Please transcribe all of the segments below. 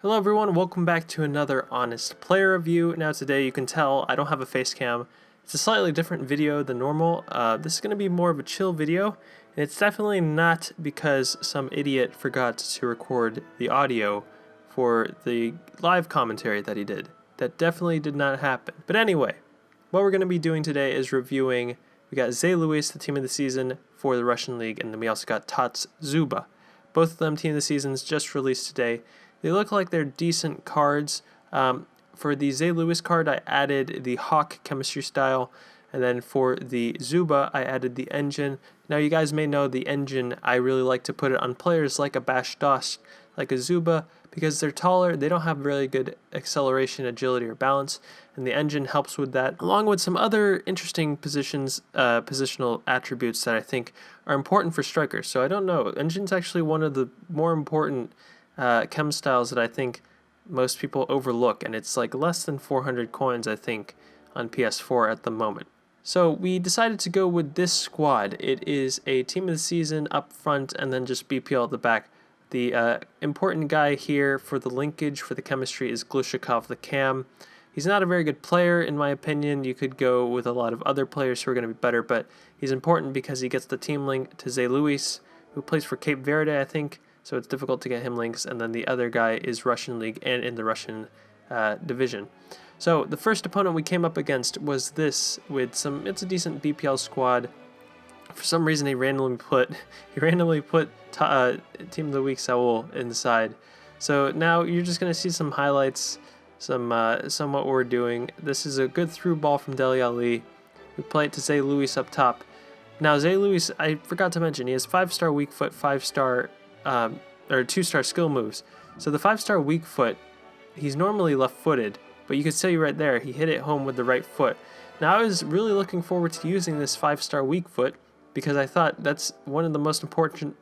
Hello everyone, welcome back to another Honest Player review. Now today you can tell I don't have a face cam. It's a slightly different video than normal. This is going to be more of a chill video, and it's definitely not because some idiot forgot to record the audio for the live commentary that he did. That definitely did not happen. But anyway, what we're going to be doing today is reviewing, we got Zayluis, the team of the season for the Russian League, and then we also got TOTS Dzyuba. Both of them team of the seasons just released today. They look like they're decent cards. For the Zayluis card, I added the Hawk chemistry style, and then for the Dzyuba, I added the engine. Now, you guys may know the engine, I really like to put it on players like a Bash Dost, like a Dzyuba, because they're taller, they don't have really good acceleration, agility, or balance, and the engine helps with that, along with some other interesting positional attributes that I think are important for strikers. So I don't know, engine's actually one of the more important chem styles that I think most people overlook, and it's like less than 400 coins, I think, on PS4 at the moment. So we decided to go with this squad. It is a team of the season up front and then just BPL at the back. The important guy here for the linkage for the chemistry is Glushakov the Cam. He's not a very good player in my opinion. You could go with a lot of other players who are going to be better, but he's important because he gets the team link to Zayluis, who plays for Cape Verde, I think. So it's difficult to get him links, and then the other guy is Russian League and in the Russian division. So the first opponent we came up against was this, with some, it's a decent BPL squad. For some reason he randomly put Team of the Week Saul inside. So now you're just going to see some highlights, some what we're doing. This is a good through ball from Dele Alli. We play it to Zayluis up top. Now Zayluis, I forgot to mention, he has 5-star weak foot, 5-star or 2-star skill moves. So the 5-star weak foot, he's normally left-footed, but you can see right there, he hit it home with the right foot. Now I was really looking forward to using this 5-star weak foot because I thought that's one of the most important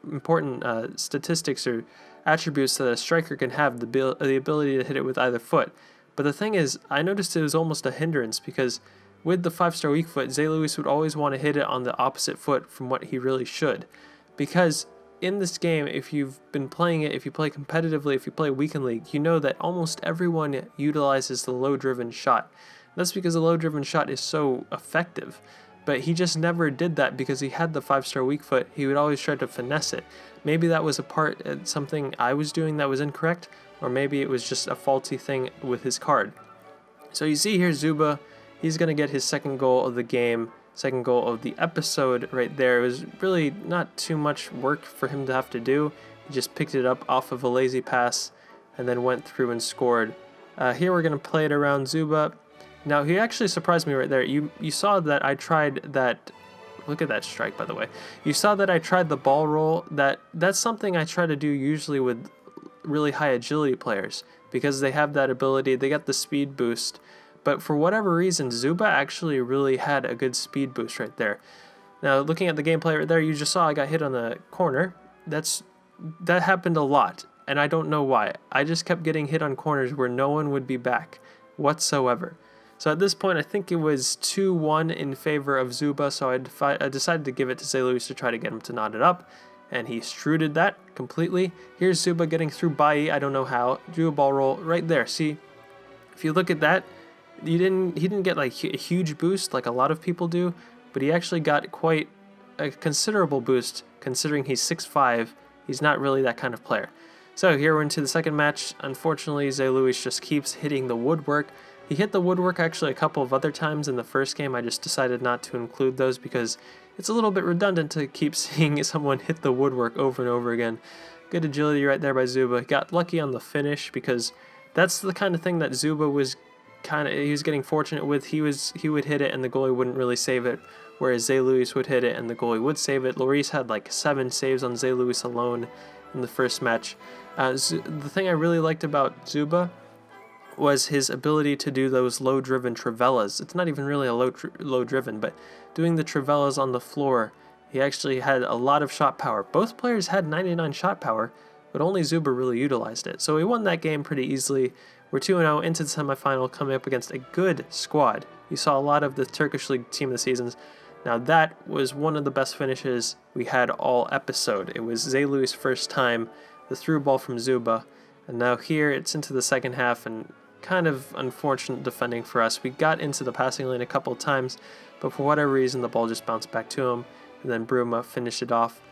statistics or attributes that a striker can have, the ability to hit it with either foot. But the thing is, I noticed it was almost a hindrance because with the 5-star weak foot, Zayluis would always want to hit it on the opposite foot from what he really should. Because in this game, if you've been playing it, if you play competitively, if you play weekend league, you know that almost everyone utilizes the low-driven shot. That's because the low-driven shot is so effective. But he just never did that because he had the 5-star weak foot. He would always try to finesse it. Maybe that was something I was doing that was incorrect, or maybe it was just a faulty thing with his card. So you see here Dzyuba, he's going to get his second goal of the game. Second goal of the episode right there. It was really not too much work for him to have to do. He just picked it up off of a lazy pass and then went through and scored. Here we're going to play it around Dzyuba. Now he actually surprised me right there. You saw that I tried that. Look at that strike, by the way. You saw that I tried the ball roll. That's something I try to do usually with really high agility players because they have that ability. They get the speed boost. But for whatever reason, Dzyuba actually really had a good speed boost right there. Now, looking at the gameplay right there, you just saw I got hit on the corner. That happened a lot, and I don't know why. I just kept getting hit on corners where no one would be back whatsoever. So at this point, I think it was 2-1 in favor of Dzyuba, so I decided to give it to Zayluis to try to get him to knot it up, and he struded that completely. Here's Dzyuba getting through Bai, I don't know how. Drew a ball roll right there. See, if you look at that, he didn't get like a huge boost like a lot of people do, but he actually got quite a considerable boost considering he's 6'5". He's not really that kind of player. So here we're into the second match. Unfortunately, Zayluis just keeps hitting the woodwork. He hit the woodwork actually a couple of other times in the first game. I just decided not to include those because it's a little bit redundant to keep seeing someone hit the woodwork over and over again. Good agility right there by Dzyuba. Got lucky on the finish because that's the kind of thing that Dzyuba was he was getting fortunate with. He would hit it and the goalie wouldn't really save it, whereas Zayluis would hit it and the goalie would save it. Lloris had like 7 saves on Zayluis alone in the first match. The thing I really liked about Dzyuba was his ability to do those low-driven trivellas. It's not even really a low-driven, but doing the trivellas on the floor, he actually had a lot of shot power. Both players had 99 shot power, but only Dzyuba really utilized it. So he won that game pretty easily. We're 2-0 into the semifinal, coming up against a good squad. You saw a lot of the Turkish League team of the seasons. Now that was one of the best finishes we had all episode. It was Zayluis' first time, the through ball from Dzyuba, And now here it's into the second half, and kind of unfortunate defending for us. We got into the passing lane a couple of times, but for whatever reason the ball just bounced back to him, and then Bruma finished it off.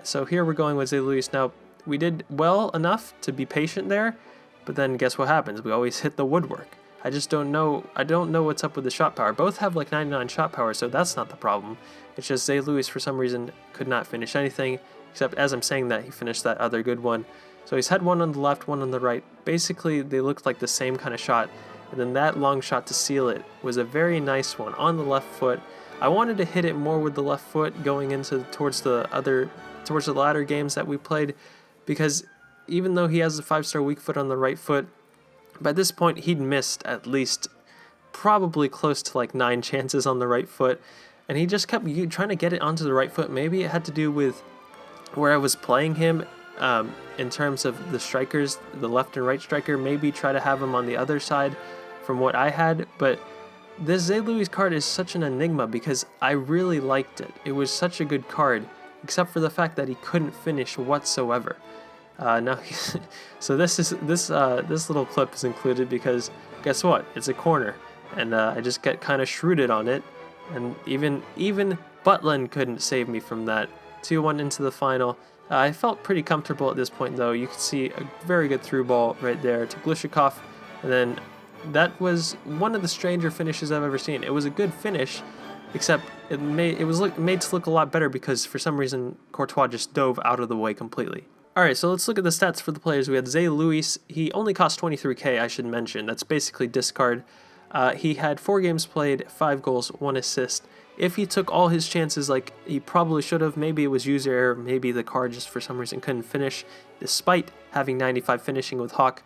So here we're going with Zay Luis. Now, we did well enough to be patient there, but then guess what happens? We always hit the woodwork. I just don't know. I don't know what's up with the shot power. Both have like 99 shot power, so that's not the problem. It's just Zay Luis, for some reason, could not finish anything, except as I'm saying that, he finished that other good one. So he's had one on the left, one on the right. Basically, they looked like the same kind of shot. And then that long shot to seal it was a very nice one on the left foot. I wanted to hit it more with the left foot going into towards the latter games that we played, because even though he has a 5-star weak foot on the right foot, by this point he'd missed at least probably close to like 9 chances on the right foot, and he just kept trying to get it onto the right foot. Maybe it had to do with where I was playing him. In terms of the strikers, the left and right striker, maybe try to have him on the other side from what I had. But this Zay Luis card is such an enigma because I really liked it. It was such a good card, except for the fact that he couldn't finish whatsoever. So this little clip is included because guess what? It's a corner, and I just get kind of shrewded on it, and even Butlin couldn't save me from that. 2-1 into the final. I felt pretty comfortable at this point, though. You could see a very good through ball right there to Glishikov, and then that was one of the stranger finishes I've ever seen. It was a good finish, except it was made to look a lot better because for some reason Courtois just dove out of the way completely. Alright, so let's look at the stats for the players. We had Zay Luis. He only cost 23k, I should mention. That's basically discard. He had 4 games played, 5 goals, 1 assist. If he took all his chances like he probably should have, maybe it was user error, maybe the card just for some reason couldn't finish, despite having 95 finishing with Hawk.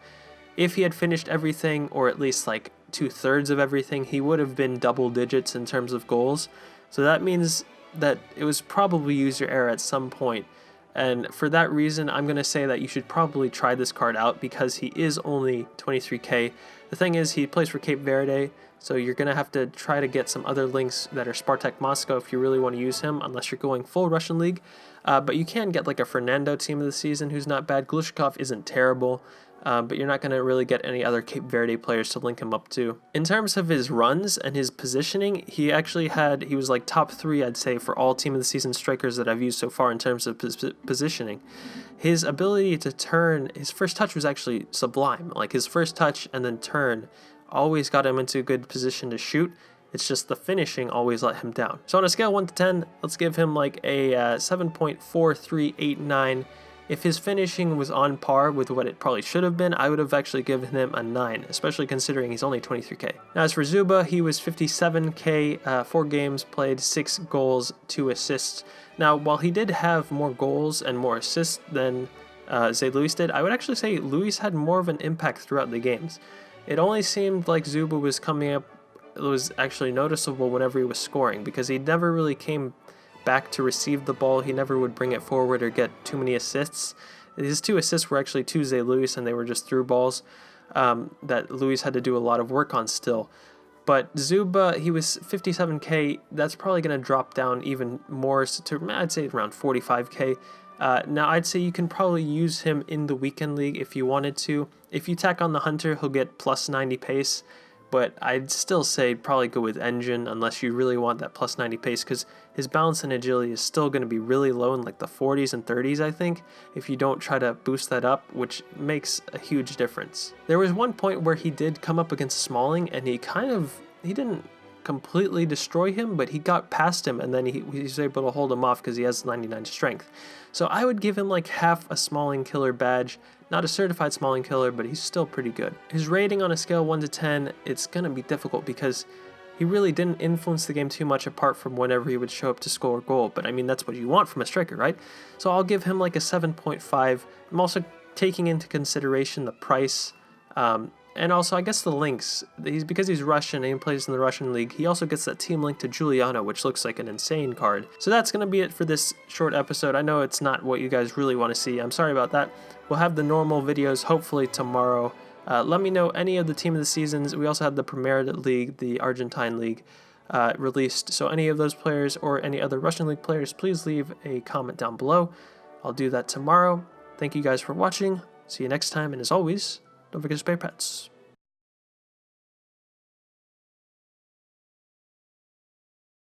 If he had finished everything, or at least like 2/3 of everything, he would have been double digits in terms of goals. So that means that it was probably user error at some point. And for that reason, I'm going to say that you should probably try this card out because he is only 23k. The thing is, he plays for Cape Verde, so you're going to have to try to get some other links that are Spartak Moscow if you really want to use him, unless you're going full Russian League. But you can get like a Fernando team of the season who's not bad. Glishikov isn't terrible. But you're not going to really get any other Cape Verde players to link him up to. In terms of his runs and his positioning, he was like top 3, I'd say, for all team of the season strikers that I've used so far in terms of positioning. His ability to turn, his first touch was actually sublime. Like his first touch and then turn always got him into a good position to shoot. It's just the finishing always let him down. So on a scale 1 to 10, let's give him like a 7.4389. If his finishing was on par with what it probably should have been, I would have actually given him a 9, especially considering he's only 23k. Now as for Dzyuba, he was 57k, 4 games played, 6 goals, 2 assists. Now while he did have more goals and more assists than Zay Luis did, I would actually say Luis had more of an impact throughout the games. It only seemed like Dzyuba was coming up, it was actually noticeable whenever he was scoring, because he never really came back to receive the ball. He never would bring it forward or get too many assists. His 2 assists were actually to Zay Luis, and they were just through balls that Luis had to do a lot of work on still. But Dzyuba, he was 57k. That's probably going to drop down even more to, I'd say, around 45k. Now, I'd say you can probably use him in the weekend league if you wanted to. If you tack on the Hunter, he'll get plus 90 pace. But I'd still say probably go with Engine unless you really want that plus 90 pace, because his balance and agility is still going to be really low in like the 40s and 30s, I think, if you don't try to boost that up, which makes a huge difference. There was one point where he did come up against Smalling, and he didn't completely destroy him, but he got past him, and then he was able to hold him off because he has 99 strength. So I would give him like half a Smalling killer badge. Not a certified Smalling killer, but he's still pretty good. His rating on a scale 1 to 10, it's going to be difficult because he really didn't influence the game too much apart from whenever he would show up to score a goal. But I mean, that's what you want from a striker, right? So I'll give him like a 7.5. I'm also taking into consideration the price, and also I guess the links. Because he's Russian and he plays in the Russian league, he also gets that team link to Giuliano, which looks like an insane card. So that's going to be it for this short episode. I know it's not what you guys really want to see. I'm sorry about that. We'll have the normal videos hopefully tomorrow. Let me know any of the team of the seasons. We also had the Premier League, the Argentine League, released. So any of those players or any other Russian League players, please leave a comment down below. I'll do that tomorrow. Thank you guys for watching. See you next time, and as always, don't forget to spay your pets.